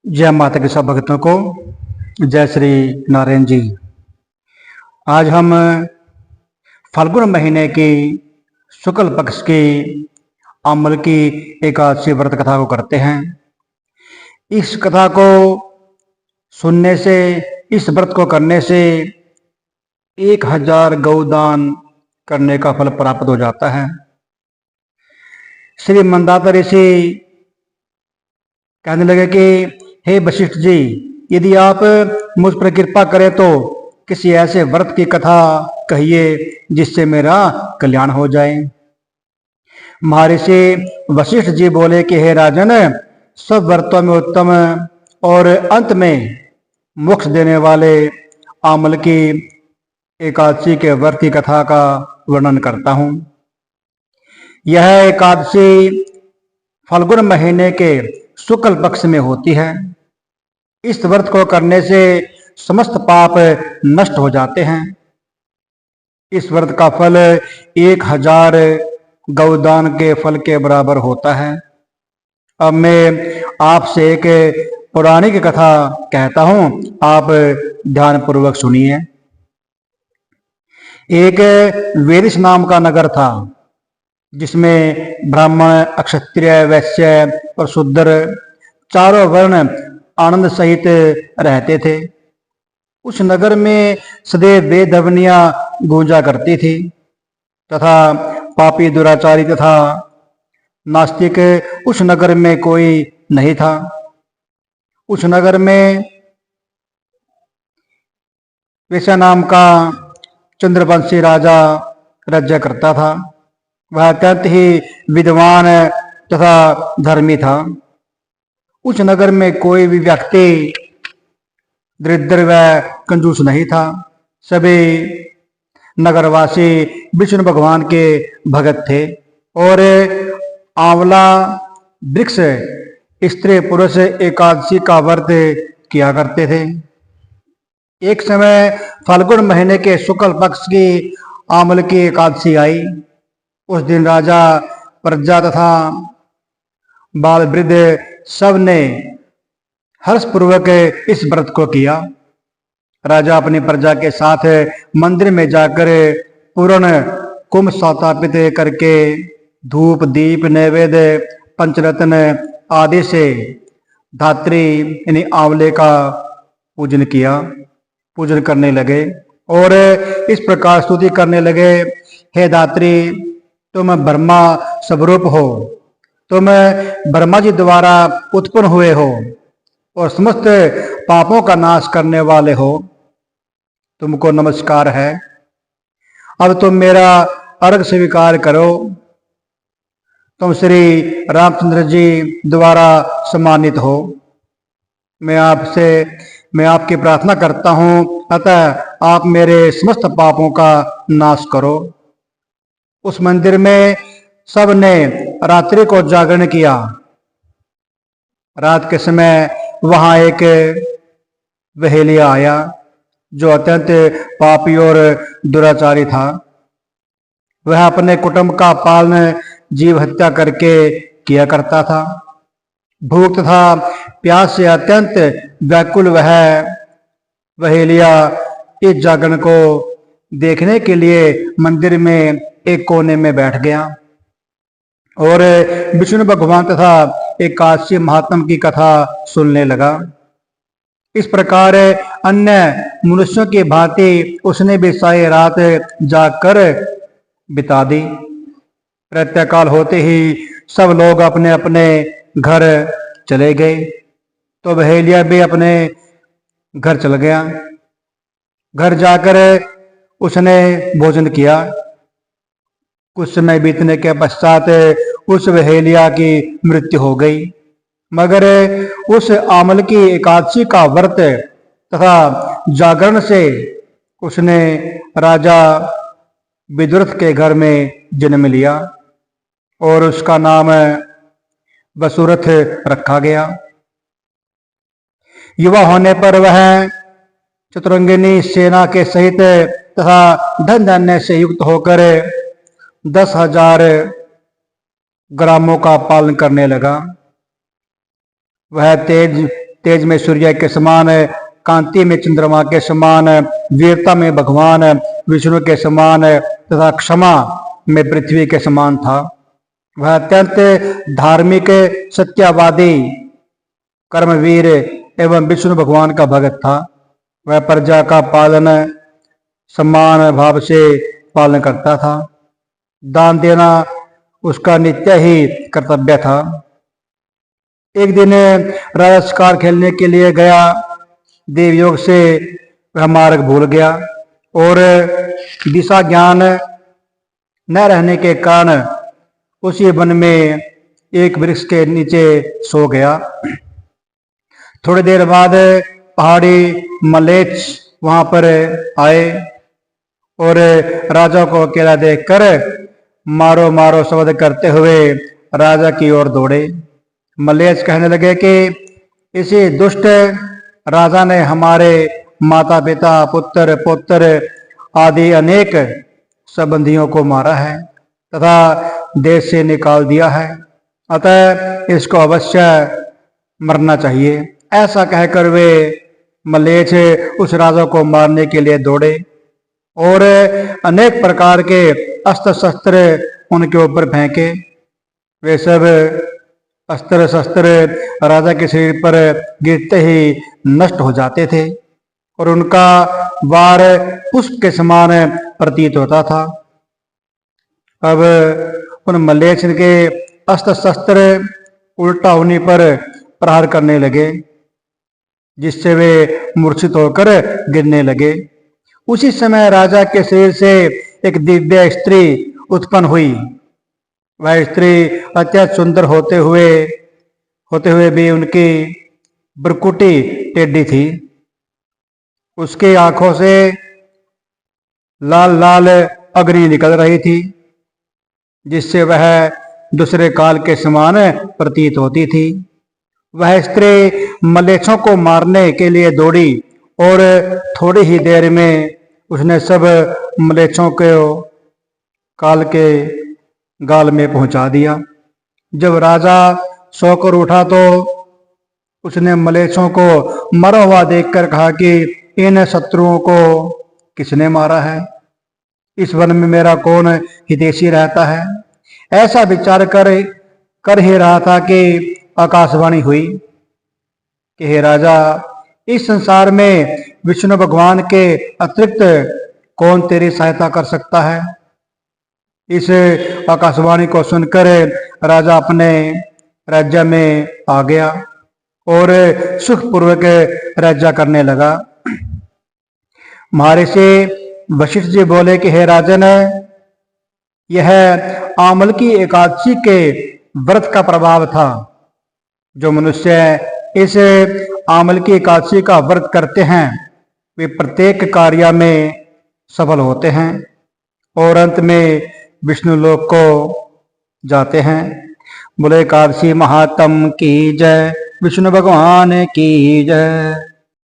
जय माता के सब भक्तों को जय श्री नारायण जी। आज हम फाल्गुन महीने की शुक्ल पक्ष की अम्ल की एकादशी व्रत कथा को करते हैं। इस कथा को सुनने से, इस व्रत को करने से 1000 गौदान करने का फल प्राप्त हो जाता है। श्री मंदाता ऋषि कहने लगे कि हे वशिष्ठ जी, यदि आप मुझ पर कृपा करें तो किसी ऐसे व्रत की कथा कहिए जिससे मेरा कल्याण हो जाए। महर्षि वशिष्ठ जी बोले कि हे राजन, सब व्रतों में उत्तम और अंत में मोक्ष देने वाले आमल की एकादशी के व्रत की कथा का वर्णन करता हूं। यह एकादशी फाल्गुन महीने के शुक्ल पक्ष में होती है। इस व्रत को करने से समस्त पाप नष्ट हो जाते हैं। इस व्रत का फल 1000 गौदान के फल के बराबर होता है। अब मैं आपसे एक पौराणिक कथा कहता हूं, आप ध्यान पूर्वक सुनिए। एक वेदिश नाम का नगर था जिसमें ब्राह्मण, क्षत्रिय, वैश्य और शूद्र चारों वर्ण आनंद सहित रहते थे। उस नगर में सदैव वेदध्वनियां गूंजा करती थी तथा पापी, दुराचारी तथा नास्तिक उस नगर में कोई नहीं था। उस नगर में वैश्य नाम का चंद्रवंशी राजा राज्य करता था। वह अत्यंत ही विद्वान तथा धर्मी था। उस नगर में कोई भी व्यक्ति दरिद्र व कंजूस नहीं था। सभी नगरवासी विष्णु भगवान के भगत थे और आंवला वृक्ष स्त्री पुरुष एकादशी का व्रत किया करते थे। एक समय फाल्गुन महीने के शुक्ल पक्ष की आंवल की एकादशी आई। उस दिन राजा, प्रजा तथा बाल वृद्ध सब ने हर्षपूर्वक इस व्रत को किया। राजा अपनी प्रजा के साथ मंदिर में जाकर पूर्ण कुंभ स्थापित करके धूप, दीप, नैवेद्य, पंचरत्न आदि से धात्री यानी आंवले का पूजन करने लगे और इस प्रकार स्तुति करने लगे, हे धात्री, तुम ब्रह्मा स्वरूप हो, तुम ब्रह्मा जी द्वारा उत्पन्न हुए हो और समस्त पापों का नाश करने वाले हो। तुमको नमस्कार है। अब तुम मेरा अर्घ स्वीकार करो। तुम श्री रामचंद्र जी द्वारा सम्मानित हो। मैं आपकी प्रार्थना करता हूं, अतः आप मेरे समस्त पापों का नाश करो। उस मंदिर में सब ने रात्रि को जागरण किया। रात के समय वहां एक वहेलिया आया जो अत्यंत पापी और दुराचारी था। वह अपने कुटुंब का पालन जीव हत्या करके किया करता था। भूख तथा प्यास से अत्यंत व्याकुल वह वहेलिया इस जागरण को देखने के लिए मंदिर में एक कोने में बैठ गया और विष्णु भगवान तथा एकादशी महात्म की कथा सुनने लगा। इस प्रकार अन्य मनुष्यों की भांति उसने भी सारी रात जागकर बिता दी। प्रातःकाल होते ही सब लोग अपने अपने घर चले गए तो वहेलिया भी अपने घर चल गया। घर जाकर उसने भोजन किया। कुछ समय बीतने के पश्चात उस वहेलिया की मृत्यु हो गई, मगर उस आमल की एकादशी का व्रत तथा जागरण से उसने राजा विदुरथ के घर में जन्म लिया और उसका नाम वसुरथ रखा गया। युवा होने पर वह चतुरंगिनी सेना के सहित तथा धन धान्य से युक्त होकर 10,000 ग्रामों का पालन करने लगा। वह तेज तेज में सूर्य के समान, कांति में चंद्रमा के समान, वीरता में भगवान विष्णु के समान तथा क्षमा में पृथ्वी के समान था। वह अत्यंत धार्मिक, सत्यवादी, कर्मवीर एवं विष्णु भगवान का भक्त था। वह प्रजा का पालन सम्मान भाव से पालन करता था। दान देना उसका नित्य ही कर्तव्य था। एक दिन राजा शिकार खेलने के लिए गया। देवयोग से वह मार्ग भूल गया और दिशा ज्ञान न रहने के कारण उसी वन में एक वृक्ष के नीचे सो गया। थोड़ी देर बाद पहाड़ी मलेच्छ वहां पर आए और राजा को अकेला देखकर मारो मारो शब्द करते हुए राजा की ओर दौड़े। मलेच्छ कहने लगे कि इसी दुष्ट राजा ने हमारे माता पिता, पुत्र पौत्र आदि अनेक संबंधियों को मारा है तथा देश से निकाल दिया है, अतः इसको अवश्य मरना चाहिए। ऐसा कहकर वे मलेच्छ उस राजा को मारने के लिए दौड़े और अनेक प्रकार के अस्त्र शस्त्र उनके ऊपर फेंके। वे सब अस्त्र शस्त्र राजा के शरीर पर गिरते ही नष्ट हो जाते थे और उनका वार पुष्प के समान प्रतीत होता था। अब उन मलेच्छ के अस्त्र शस्त्र उल्टा उन्हीं पर प्रहार करने लगे, जिससे वे मूर्छित होकर गिरने लगे। उसी समय राजा के शरीर से एक दिव्य स्त्री उत्पन्न हुई। वह स्त्री अत्यंत सुंदर होते हुए भी उनकी भ्रुकुटी टेढ़ी थी। उसकी आंखों से लाल लाल अग्नि निकल रही थी, जिससे वह दूसरे काल के समान प्रतीत होती थी। वह स्त्री मलेच्छों को मारने के लिए दौड़ी और थोड़ी ही देर में उसने सब मलेच्छों को काल के गाल में पहुंचा दिया। जब राजा सोकर उठा तो उसने मलेच्छों को मरा हुआ देखकर कहा कि इन शत्रुओं को किसने मारा है? इस वन में मेरा कौन हितैषी रहता है? ऐसा विचार कर ही रहा था कि आकाशवाणी हुई कि हे राजा, इस संसार में विष्णु भगवान के अतिरिक्त कौन तेरी सहायता कर सकता है? इस आकाशवाणी को सुनकर राजा अपने राज्य में आ गया और सुखपूर्वक राज्य करने लगा। महर्षि वशिष्ठ जी बोले कि हे राजन, यह आमल की एकादशी के व्रत का प्रभाव था। जो मनुष्य इस आमल की एकादशी का व्रत करते हैं वे प्रत्येक कार्य में सफल होते हैं और अंत में विष्णु लोक को जाते हैं। बोले एकादशी महात्म की जय, विष्णु भगवान की जय।